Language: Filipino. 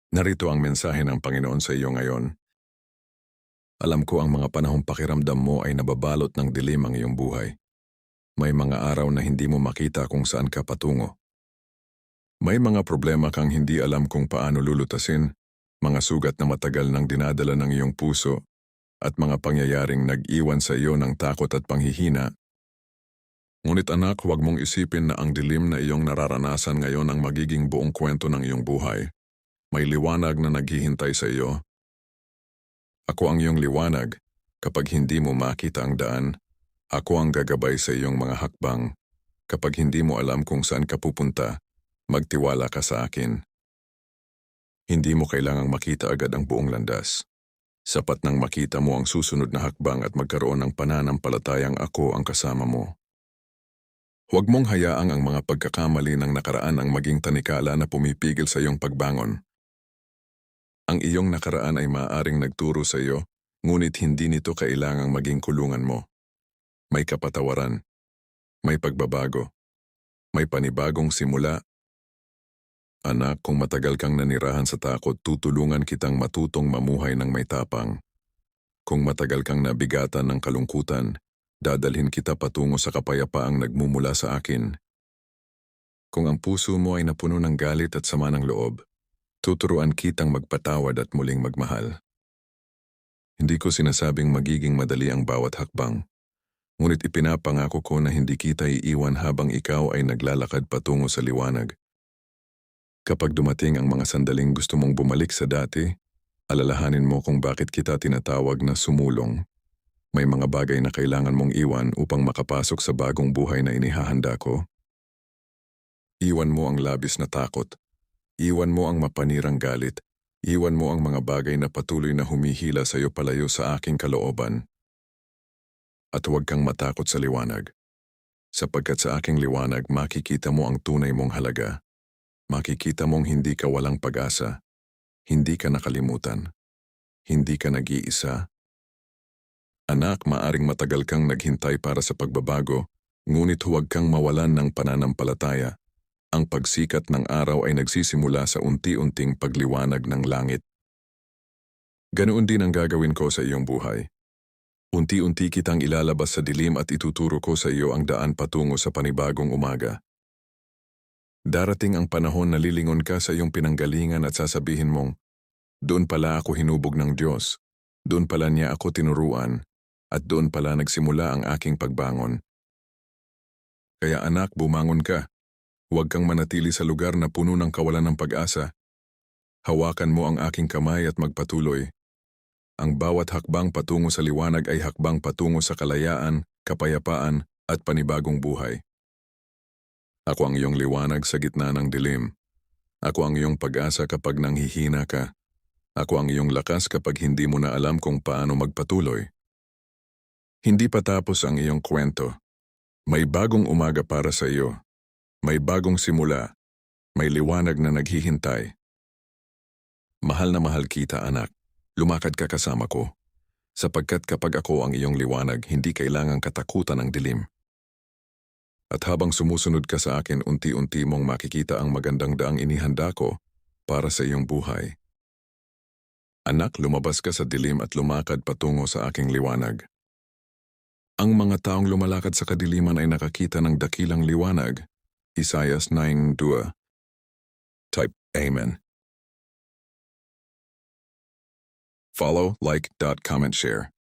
Narito ang mensahe ng Panginoon sa iyo ngayon. Alam ko ang mga panahong pakiramdam mo ay nababalot ng dilim ang iyong buhay. May mga araw na hindi mo makita kung saan ka patungo. May mga problema kang hindi alam kung paano lulutasin, mga sugat na matagal nang dinadala ng iyong puso, at mga pangyayaring nag-iwan sa iyo ng takot at panghihina. Ngunit anak, huwag mong isipin na ang dilim na iyong nararanasan ngayon ang magiging buong kwento ng iyong buhay. May liwanag na naghihintay sa iyo. Ako ang iyong liwanag. Kapag hindi mo makita ang daan, ako ang gagabay sa iyong mga hakbang. Kapag hindi mo alam kung saan ka pupunta, magtiwala ka sa akin. Hindi mo kailangang makita agad ang buong landas. Sapat nang makita mo ang susunod na hakbang at magkaroon ng pananampalatayang ako ang kasama mo. Huwag mong hayaang ang mga pagkakamali ng nakaraan ang maging tanikala na pumipigil sa iyong pagbangon. Ang iyong nakaraan ay maaaring nagturo sa iyo, ngunit hindi nito kailangang maging kulungan mo. May kapatawaran, may pagbabago, may panibagong simula. Anak, kung matagal kang nanirahan sa takot, tutulungan kitang matutong mamuhay ng may tapang. Kung matagal kang nabigatan ng kalungkutan, dadalhin kita patungo sa kapayapaang nagmumula sa akin. Kung ang puso mo ay napuno ng galit at sama ng loob, tuturuan kitang magpatawad at muling magmahal. Hindi ko sinasabing magiging madali ang bawat hakbang, ngunit ipinapangako ko na hindi kita iiwan habang ikaw ay naglalakad patungo sa liwanag. Kapag dumating ang mga sandaling gusto mong bumalik sa dati, alalahanin mo kung bakit kita tinatawag na sumulong. May mga bagay na kailangan mong iwan upang makapasok sa bagong buhay na inihahanda ko. Iwan mo ang labis na takot. Iwan mo ang mapanirang galit. Iwan mo ang mga bagay na patuloy na humihila sa iyo palayo sa aking kalooban. At huwag kang matakot sa liwanag. Sapagkat sa aking liwanag makikita mo ang tunay mong halaga. Makikita mong hindi ka walang pag-asa. Hindi ka nakalimutan. Hindi ka nag-iisa. Anak, maaring matagal kang naghintay para sa pagbabago, ngunit huwag kang mawalan ng pananampalataya. Ang pagsikat ng araw ay nagsisimula sa unti-unting pagliwanag ng langit. Ganoon din ang gagawin ko sa iyong buhay. Unti-unti kitang ilalabas sa dilim at ituturo ko sa iyo ang daan patungo sa panibagong umaga. Darating ang panahon na lilingon ka sa iyong pinanggalingan at sasabihin mong, doon pala ako hinubog ng Diyos, doon pala niya ako tinuruan, at doon pala nagsimula ang aking pagbangon. Kaya anak, bumangon ka. Huwag kang manatili sa lugar na puno ng kawalan ng pag-asa. Hawakan mo ang aking kamay at magpatuloy. Ang bawat hakbang patungo sa liwanag ay hakbang patungo sa kalayaan, kapayapaan, at panibagong buhay. Ako ang iyong liwanag sa gitna ng dilim. Ako ang iyong pag-asa kapag nanghihina ka. Ako ang iyong lakas kapag hindi mo na alam kung paano magpatuloy. Hindi pa tapos ang iyong kwento. May bagong umaga para sa iyo. May bagong simula. May liwanag na naghihintay. Mahal na mahal kita, anak. Lumakad ka kasama ko. Sapagkat kapag ako ang iyong liwanag, hindi kailangang katakutan ng dilim. At habang sumusunod ka sa akin, unti-unti mong makikita ang magandang daang inihanda ko para sa iyong buhay. Anak, lumabas ka sa dilim at lumakad patungo sa aking liwanag. Ang mga taong lumalakad sa kadiliman ay nakakita ng dakilang liwanag. Isaiah 9:2. Type Amen. Follow, like, comment, share.